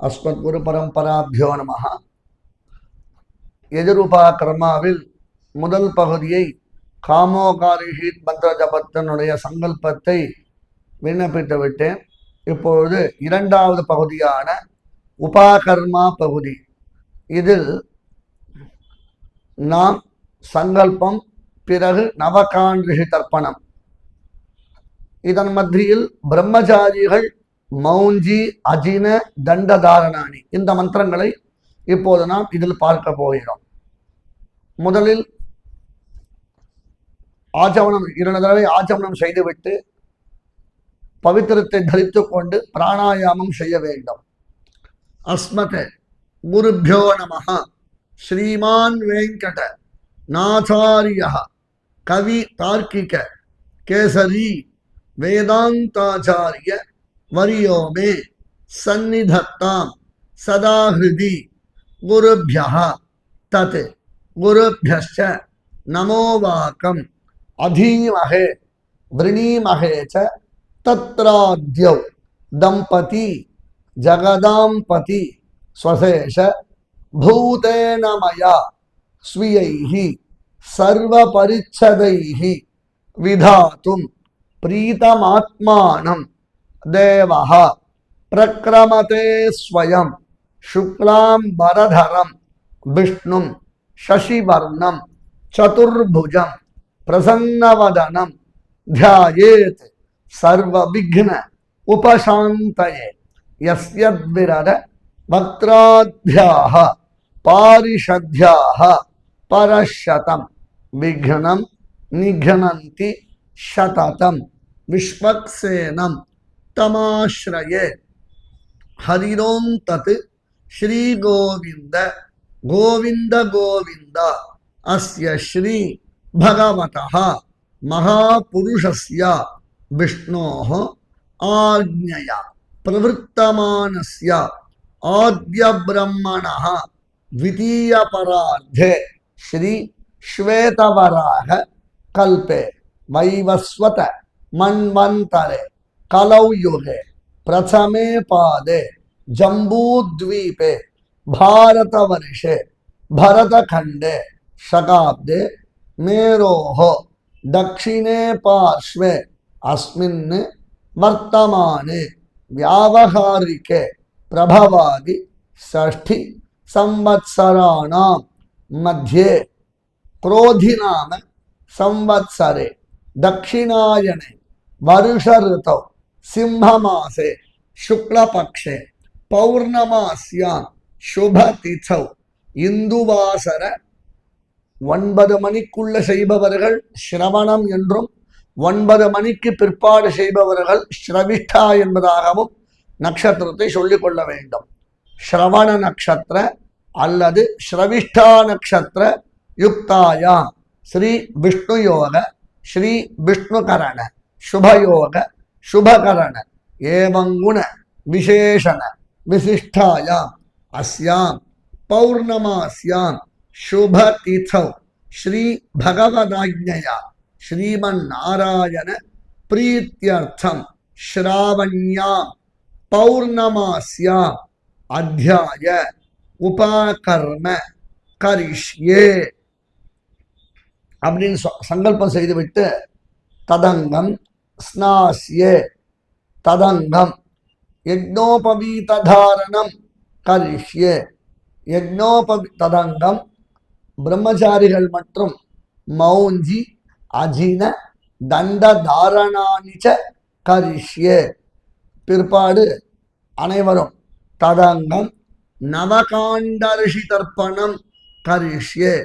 அஸ்மத்குரு பரம்பராபியோ நமஹ. எதிரூபா கர்மாவில் முதல் பகுதியை காமோகாரிஹீத் மந்திர ஜபத்தினுடைய சங்கல்பத்தை விண்ணப்பித்து விட்டேன். இப்பொழுது இரண்டாவது பகுதியான உபாகர்மா பகுதி. இதில் நாம் சங்கல்பம், பிறகு நவகாண்டிகை தர்ப்பணம். இதன் மத்தியில் பிரம்மச்சாரிகள் மௌஞ்சி, அஜின, தண்டதாரணாணி இந்த மந்திரங்களை இப்போது நாம் இதில் பார்க்க போகிறோம். முதலில் ஆச்சமனம் 2 தடவை ஆச்சமனம் செய்துவிட்டு பவித்திரத்தை தரித்து கொண்டு பிராணாயாமம் செய்ய வேண்டும். அஸ்மத் குருபியோ நமஹ. ஸ்ரீமான் வெங்கட நாச்சாரிய கவி தார்க்கிக கேசரி வேதாந்தாச்சாரிய வரியோ மே சந்நிதத்தாம் சதா ஹிருதி குருப்யஹ தத் குருப்யஸ்ச நமோ வாக்கம் அதீமஹே விரணீமஹே ச தத்ராத்யௌ தம்பதி ஜகதாம்பதி ஸ்வசேஷ பூதேன மயா ஸ்வீயைஹி சர்வபரிச்சதைஹி விதாதும் பிரீதமாத்மானம் தேவஹ பிரக்ரமதே ஸ்வயம் சுக்லாம் பரதரம் விஷ்ணும் சசிவர்ணம் சதுர்புஜம் பிரசன்னவதனம் த்யாயேத் சர்வவிக்ன உபசாந்தயே யஸ்யத்விரத வக்த்ராத்யாஹ பாரிஷத்யாஹ பரஷதம் விக்னம் நிக்னந்தி சததம் விஸ்வக்சேனம் தமாஸ்ரயே. ஹரிரோம் தத் ஸ்ரீ கோவிந்த கோவிந்த கோவிந்த அஸ்ய ஸ்ரீ பகவதः மகாபுருஷஸ்ய விஷ்ணோः ஆக்ஞயா பிரவர்த்தமானஸ்ய ஆத்ய பிரம்மணः த்விதீய பரார்த்தே ஸ்ரீ ஸ்வேதவராக கல்பே வைவஸ்வத மன்வந்தரே கலௌ யுகே பிரதமே பாதே ஜம்பூத்வீபே பாரதவர்ஷே பரதகண்டே சகாப்தே மேரோஹ தக்ஷிணே பார்ஷ்வே அஸ்மின் வர்த்தமானே வியாவகாரிகே பிரபவாதி ஷஷ்டி சம்வத்சராணாம் மத்தியே क्रोधिनाम संवत्सरे दक्षिणायने वर्ष ऋतौ सिंहमासे शुक्लपक्षे पौर्णमास्यां शुभतिथौ இந்துவாசர 9 மணிக்குள்ள செய்பவர்கள் சிரவணம் என்றும் 9 மணிக்கு பிற்பாடு செய்பவர்கள் ஸ்ரவிஷ்டா என்பதாகவும் நட்சத்திரத்தை சொல்லிக் கொள்ள வேண்டும். ஸ்ரவண நட்சத்திர அல்லது ஸ்ரவிஷ்டா நட்சத்திர யுக்தாயா ஸ்ரீ விஷ்ணு யோக ஸ்ரீ விஷ்ணுகரண சுபயோக சுபகரண ஏவங்குண விசேஷண விசிஷ்டாயாம் அஸ்யாம் பௌர்ணமாஸ்யாம் சுபதிதௌ ஸ்ரீ பகவதாஜ்ஞயா ஸ்ரீமன் நாராயண பிரீத்யர்த்தம் ஸ்ராவண்யாம் பௌர்ணமாஸ்யாம் அத்தியாய உபாகர்ம கரிஷ்யே அப்படின்னு சங்கல்பம் செய்துவிட்டு ததங்கம் ஸ்நாஸ்யே ததங்கம் யக்னோபவீதாரணம் கரிஷ்யே ததங்கம் பிரம்மச்சாரிகள் மற்றும் மௌஞ்சி அஜின தண்ட தாரணானிச்ச கரிஷ்யே. பிற்பாடு அனைவரும் ததங்கம் நவகாண்டரிஷி தர்ப்பணம் கரிஷ்யே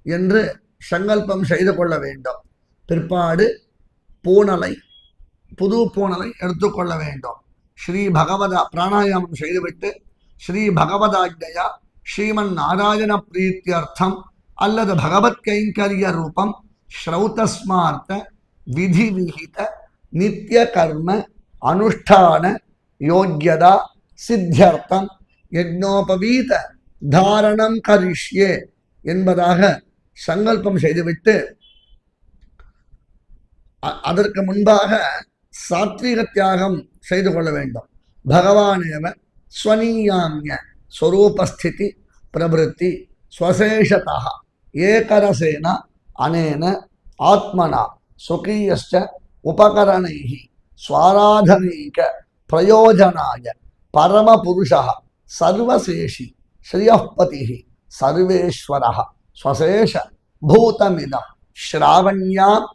என்று சங்கல்பம் செய்து கொள்ள வேண்டும். பிற்பாடு பூனலை, புது பூனலை எடுத்துக்கொள்ள வேண்டும். ஸ்ரீ பகவதா பிராணாயாமம் செய்துவிட்டு ஸ்ரீ பகவதாஜ்ஞயா ஸ்ரீமன் நாராயண பிரீத்தியர்த்தம் அல்லது பகவத் கைங்கரிய ரூபம் ஸ்ரௌதஸ்மார்த்த விதி விஹித நித்திய கர்ம அனுஷ்டான யோக்யதா சித்தியர்த்தம் யக்னோபவீத தாரணம் கரிஷ்யே என்பதாக சங்கல்பம் செய்துவிட்டு அதற்கு முன்பாக சாத்வீக தியாகம் செய்து கொள்ள வேண்டும். பகவானேவ ஸ்வனீயான்ய ஸ்வரூபஸ்திதி பிரவருத்தி ஸ்வசேஷதः ஏகரசேன அனேன ஆத்மனா சுகீயஸ்ச உபகரணைः ஸ்வாராதனைக பிரயோஜனாய பரமபுருஷः சர்வசேஷி ஸ்ரீயப்பதிः சர்வேஸ்வரः ஸ்வசேஷ பூதமிதம் ஸ்ராவண்யாம்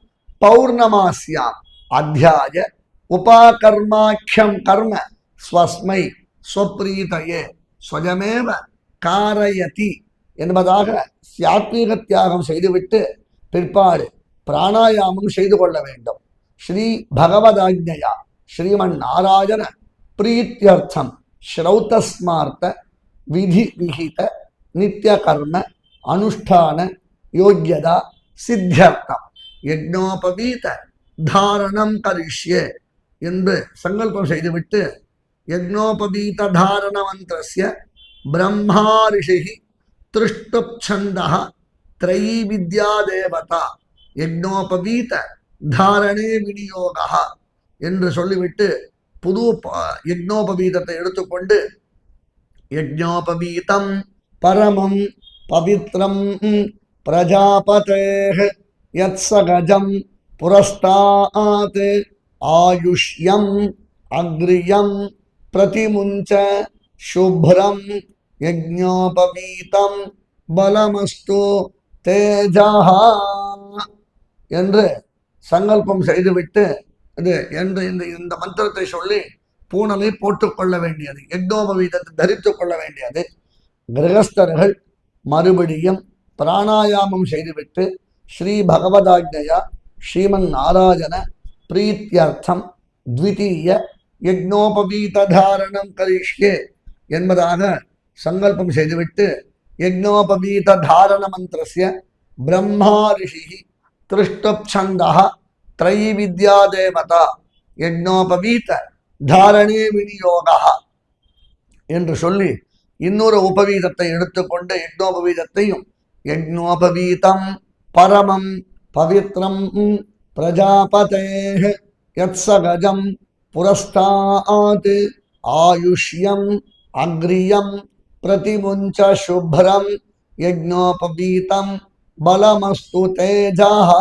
பௌர்ணமாஸ்யாம் அத்தியாய உபாகர்மாக்கியம் கர்ம ஸ்வஸ்மை ஸ்வப்ரீதயே ஸ்வயமேவ காரயதி என்பதாக சாத்வீக தியாகம் செய்துவிட்டு பிற்பாடு பிராணாயாமம் செய்து கொள்ள வேண்டும். ஸ்ரீ பகவதாஜ்ஞயா ஸ்ரீமன் நாராயண பிரீத்தியர்த்தம் ஸ்ரௌதஸ்மார்த்த விதி விகித நித்திய கர்ம அனுஷ்டான யோக்யதா சித்தியர்த்தம் யஜ்னோபவீத தாரணம் கரிஷ்யே என்று சங்கல்பம் செய்துவிட்டு யஜ்னோபவீத தாரண மந்திரஸ்ய பிரம்மா ரிஷிஹி திருஷ்டுப்சந்தः த்ரயீ வித்யா தேவதா யஜ்னோபவீத தாரணே விநியோகः என்று சொல்லிவிட்டு புது யஜ்னோபவீதத்தை எடுத்துக்கொண்டு யஜ்னோபவீதம் பரமம் பவித்ரம் பிரஜாபதேஹ யத்ஸகஜம் புரஸ்தாத் ஆயுஷ்யம் அக்ரியம் பிரதிமுஞ்ச சுப்ரம் யஜ்னோபவீதம் பலமஸ்து தேஜஹ என்று சங்கல்பம் செய்துவிட்டு இது என்று இந்த மந்திரத்தை சொல்லி பூணலை போட்டுக்கொள்ள வேண்டியது, யஜ்னோபவீதத்தை தரித்துக் கொள்ள வேண்டியது. கிரகஸ்தர்கள் மறுபடியும் பிராணாயாமம் செய்துவிட்டு ஸ்ரீ பகவதாஜ்ஞயா ஸ்ரீமன் நாராயண பிரீத்தியர்த்தம் த்விதீய யஜ்னோபவீத தாரணம் கரிஷ்யே என்பதாக சங்கல்பம் செய்துவிட்டு யஜ்னோபவீத தாரண மந்திரஸ்ய பிரம்மா ரிஷிஹி திருஷ்டுப்சந்தः த்ரயீ வித்யா தேவதா யஜ்னோபவீத தாரணே விநியோகः என்று சொல்லி இன்னொரு உபவீதத்தை எடுத்துக்கொண்டு யஜ்னோபவீதத்தையும் யஜ்னோபவீதம் பரமம் பவித்ரம் பிரஜாபதேஹ யத்ஸகஜம் புரஸ்தாத் ஆயுஷ்யம் அக்ரியம் பிரதிமுஞ்ச சுப்ரம் யஜ்னோபவீதம் பலமஸ்து தேஜஹ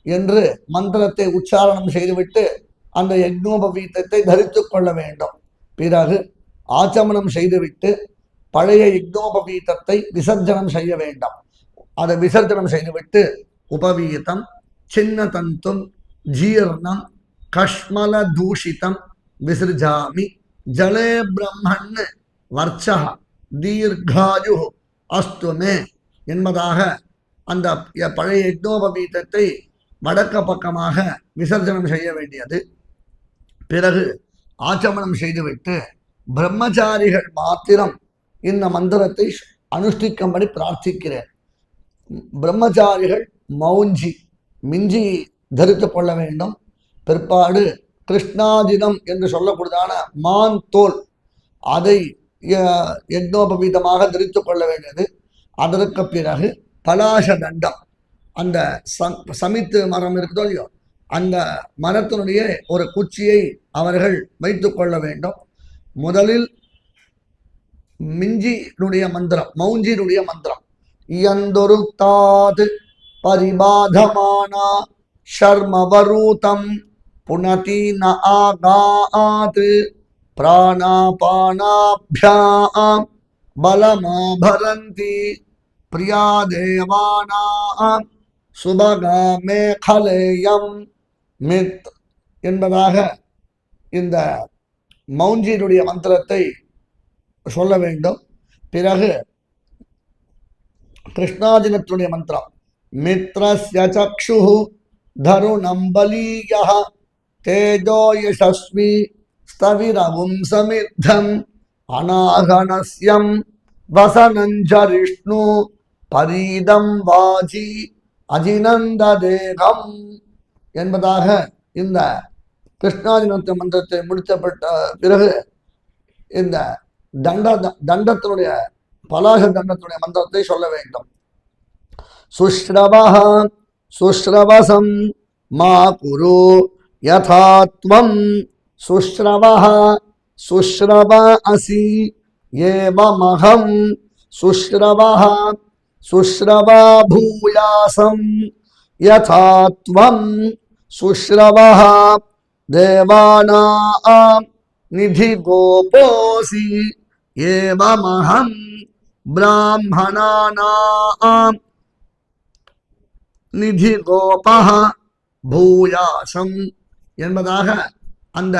என்று மந்திரத்தை உச்சாரணம் செய்துவிட்டு அந்த யஜ்னோபவீதத்தை தரித்துக் கொள்ள வேண்டும். பிறகு ஆச்சமனம் செய்துவிட்டு பழைய யஜ்னோபவீதத்தை விசர்ஜனம் செய்ய வேண்டும். அதை விசர்ஜனம் செய்துவிட்டு உபவீதம் சின்ன தந்தும் ஜீர்ணம் கஷ்மல தூஷிதம் விசிருஜாமி ஜலே பிரம்மன் வர்ச்சா தீர்காயு அஸ்துமே என்பதாக அந்த பழைய யஜ்னோபவீதத்தை வடக்க பக்கமாக விசர்ஜனம் செய்ய வேண்டியது. பிறகு ஆச்சமனம் செய்துவிட்டு பிரம்மச்சாரிகள் மாத்திரம் இந்த மந்திரத்தை அனுஷ்டிக்கும்படி பிரார்த்திக்கிறேன். பிரம்மச்சாரிகள் மௌஞ்சி மிஞ்சி தரித்து கொள்ள வேண்டும். பிற்பாடு கிருஷ்ணாதினம் என்று சொல்லக்கூடியதான மான் தோல் அதை யஜ்னோபவீதமாக தரித்து கொள்ள வேண்டியது. அதற்கு பிறகு பலாச தண்டம், அந்த சமித்து மரம் இருக்குதோ இல்லையோ, அந்த மரத்தினுடைய ஒரு குச்சியை அவர்கள் வைத்து கொள்ள வேண்டும். முதலில் மிஞ்சினுடைய மந்திரம், மௌஞ்சினுடைய மந்திரம், இயந்தொருத்தாது பரிபாதமானா ஷர்மவரூதம் புனதி ந ஆகாத் பிராணாபானாப்யாம் பலமாபரந்தி பிரியா தேவானாம் சுபகா மேகலேயம் மித் என்பதாக இந்த மௌஞ்சியினுடைய மந்திரத்தை சொல்ல வேண்டும். பிறகு கிருஷ்ணாஜினத்துடைய மந்திரம் மித்ரஸ்ய சக்ஷு தருணம் பலீயः தேஜோ யசஸ்வி ஸ்தவிரவும் சமிர்தம் அநாகணஸ்யம் வசனஞ்சரிஷ்ணு பரீதம் வாஜி அஜினந்த தேகம் என்பதாக இந்த கிருஷ்ணாஜினத்து மந்திரத்தை முடித்தப்பட்ட பிறகு இந்த தண்டத்தினுடைய பலாச தண்டத்தினுடைய மந்திரத்தை சொல்ல வேண்டும். சுஸ்ரவஹ சுஸ்ரவசம் மா குரு யதாத்வம் சுஸ்ரவஹ சுஷ்ரவ அசி ஏவமஹம் சுஷ்ரவஹ சுஷ்ரவா பூயாசம் யதா த்வம் சுஷ்ரவஹ தேவானாம் நிதி கோபோசி ஏவமஹம் பிராமணானாம் நிதி கோபஹ பூயாசம் என்பதாக அந்த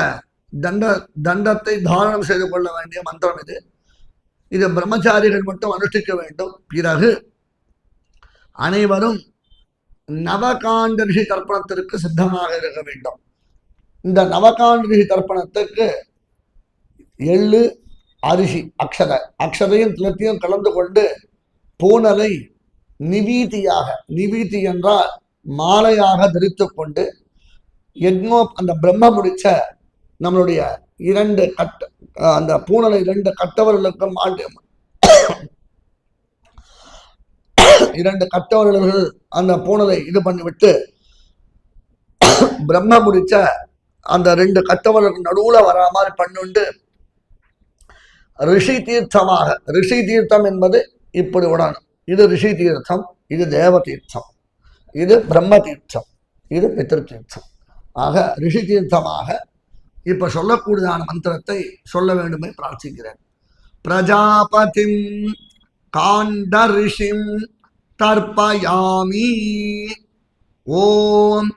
தண்டத்தை தாரணம் செய்து கொள்ள வேண்டிய மந்திரம் இது. இது பிரம்மச்சாரிகள் மட்டும் அனுஷ்டிக்க வேண்டும். பிறகு அனைவரும் நவகாண்ட ரிஷி தர்ப்பணத்திற்கு சித்தமாக இருக்க வேண்டும். இந்த நவகாண்ட ரிஷி தர்ப்பணத்துக்கு எள்ளு அரிசி அக்ஷதையும் திலத்தையும் கலந்து கொண்டு பூனலை நிவீதியாக, நிவீதி என்றால் மாலையாக தரித்து கொண்டு அந்த பிரம்ம முடிச்ச நம்மளுடைய அந்த பூனலை 2 கட்டவர்களுக்கும் 2 கட்டவர்கள் அந்த பூனலை இது பண்ணிவிட்டு பிரம்ம முடிச்ச அந்த 2 கட்டவர்களுக்கு நடுவுல வரா மாதிரி பண்ணுண்டு ரிஷி தீர்த்தமாக, ரிஷி தீர்த்தம் என்பது இப்படி விடணும். இது ரிஷி தீர்த்தம், இது தேவ தீர்த்தம், இது பிரம்ம தீர்த்தம், இது பித்ரு தீர்த்தம். ஆக ரிஷி தீர்த்தமாக இப்ப சொல்லக்கூடியதான மந்திரத்தை சொல்ல வேண்டுமே பிரார்த்திக்கிறேன். பிரஜாபதிம் காண்ட ரிஷிம் தர்ப்பயாமி. ஓம்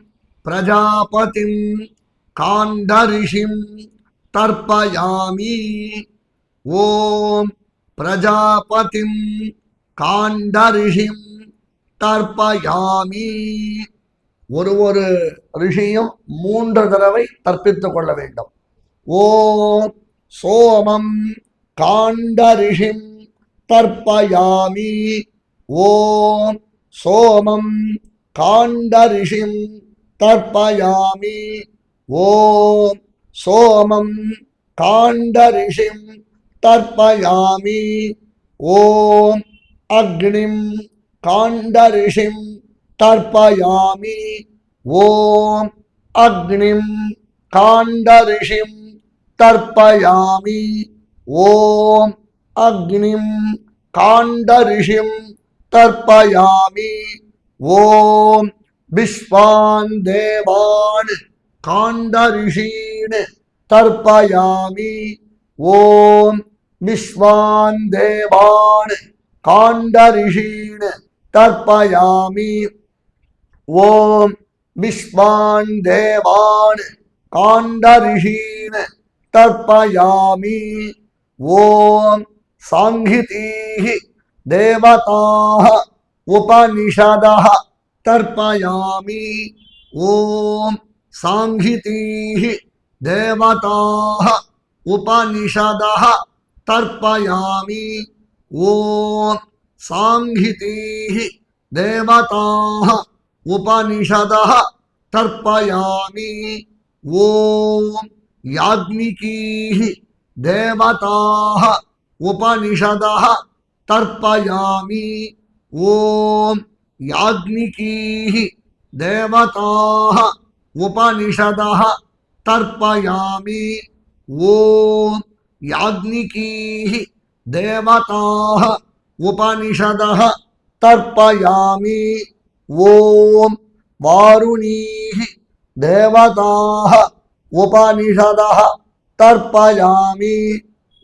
பிரஜாபதிம் காண்ட ரிஷிம் தர்ப்பயாமி. ஓம் பிரஜாபதிம் காண்ட ரிஷிம் தர்ப்பயாமி. ஒரு ரிஷியும் 3 தடவை தற்பித்துக் கொள்ள வேண்டும். ஓம் சோமம் காண்ட ரிஷிம் தர்ப்பயாமி. ஓம் சோமம் காண்ட ரிஷிம் தர்ப்பயாமி. ஓம் சோமம் காண்ட ரிஷிம் தர்ப்பயாமி. ஓம் அக்னிம் காண்ட ரிஷிம் தர்ப்பயாமி. ஓம் அக்னிம் காண்ட ரிஷிம் தர்ப்பயாமி. ஓம் அக்னிம் காண்ட ரிஷிம் தர்ப்பயாமி. ஓம் விஸ்வான் தேவான் காண்ட ரிஷீன் தர்ப்பயாமி. ஓம் விஸ்வான் தேவான் காண்ட ரிஷீன் தர்ப்பயாமி. ஓம் விஸ்வான் தேவான் காண்ட ரிஷீன் தர்ப்பயாமி. ஓம் சாங்கிதீஹி தேவதாஹ உபனிஷதஹ தர்ப்பயாமி. ஓம் சாங்கிதீஹி தேவதாஹ உபனிஷதஹ தர்ப்பயாமி. ஓம் சாங்கிதீஹி தேவதாஹ உபனிஷதஹ தர்ப்பயாமி. ஓம் யாக்னிகீஹி தேவதாஹ உபனிஷதஹ தர்ப்பயாமி. ஓம் யாக்னிகீஹி தேவதாஹ உபனிஷதஹ தர்ப்பயாமி. ஓம் யாக்னிகீஹி தேவதாஹ உபனிஷதஹ தர்ப்பயாமி. ஓம் வாருணீஹி தேவதாஹ உபனிஷதஹ தர்ப்பயாமி.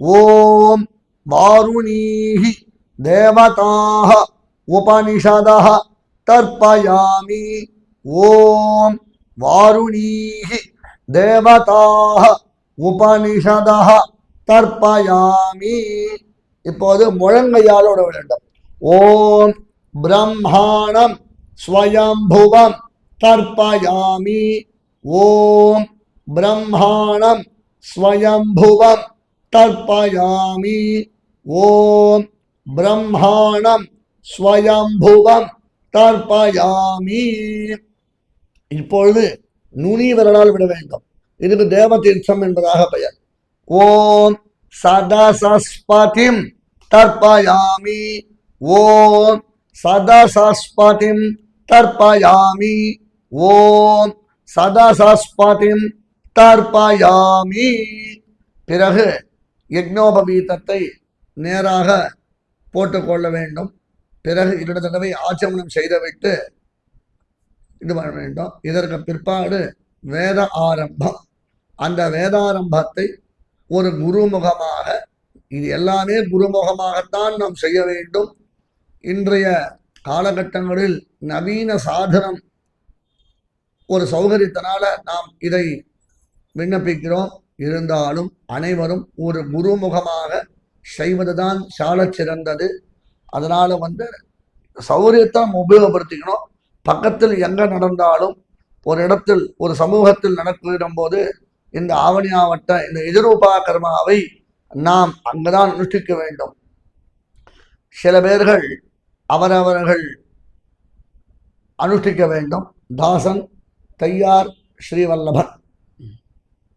ஓம் வாருணீஹி தேவதாஹ உபனிஷதஹ தர்ப்பயாமி. ஓம் வாருணீஹி தேவதாஹ உபனிஷதஹ தர்ப்பயாமி. இப்போது முழங்கையால் விட வேண்டும். ஓம் பிரம்மாணம் ஸ்வயம்புவம் தர்ப்பயாமி. ஓம் பிரம்மாணம் ஸ்வயம்புவம் தர்ப்பயாமி. ஓம் பிரம்மாணம் ஸ்வயம்புவம் தர்ப்பயாமி. இப்பொழுது நுனி விரலால் விட வேண்டும். இதுக்கு தேவ தீர்த்தம் என்பதாக பெயர். ஓம் சதசஸ்பதிம் தர்ப்பயாமி. ஓம் சதசஸ்பதிம் தர்ப்பயாமி. ஓம் சதசஸ்பதிம் தர்ப்பயாமி. பிறகு யக்னோபவீதத்தை நேராக போட்டுக்கொள்ள வேண்டும். பிறகு 2 தடவை ஆச்சமனம் செய்துவிட்டு இது பண்ண வேண்டும். இதற்கு பிற்பாடு வேத ஆரம்பம். அந்த வேதாரம்பத்தை ஒரு குருமுகமாக, இது எல்லாமே குருமுகமாகத்தான் நாம் செய்ய வேண்டும். இன்றைய காலகட்டங்களில் நவீன சாதனம் ஒரு சௌகரியத்தினால நாம் இதை விண்ணப்பிக்கிறோம். இருந்தாலும் அனைவரும் ஒரு குருமுகமாக செய்வதுதான் சாலச் சிறந்தது. அதனால சௌகரியத்தை நம்ம உபயோகப்படுத்திக்கணும். பக்கத்தில் எங்க நடந்தாலும் ஒரு இடத்தில் ஒரு சமூகத்தில் நடக்கிடும் போது இந்த ஆவணியாவட்ட இந்த எதிரூபா கர்மாவை நாம் அங்குதான் அனுஷ்டிக்க வேண்டும். சில பேர்கள் அவரவர்கள் அனுஷ்டிக்க வேண்டும். தாசன் தையார் ஸ்ரீவல்லபன்.